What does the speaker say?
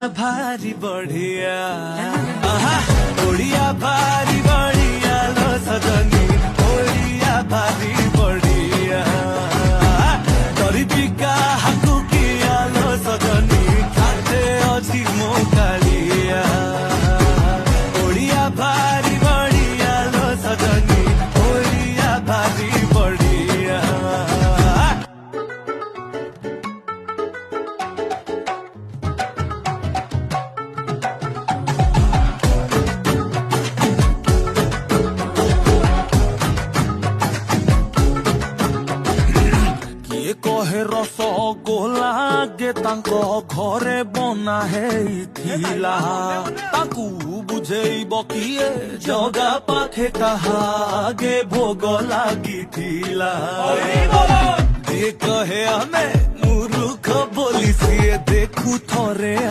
भारी बढ़िया ओडिया भारी बढ़िया लो सजनी ओडिया भारी बढ़िया गरीबिका हाकु किया लो सजनी खाते अच्छी मोकालिया ओडिया भारी बढ़िया लो सजनी ओडिया भारी बढ़िया कहे रस गोला गे तांको घरे बना हेइथिला ताकू बुझेइब किए जगा पाखे काहागे भोग लागिथिला दे कहे हमें मुरुख बोली सिए देखू थरे।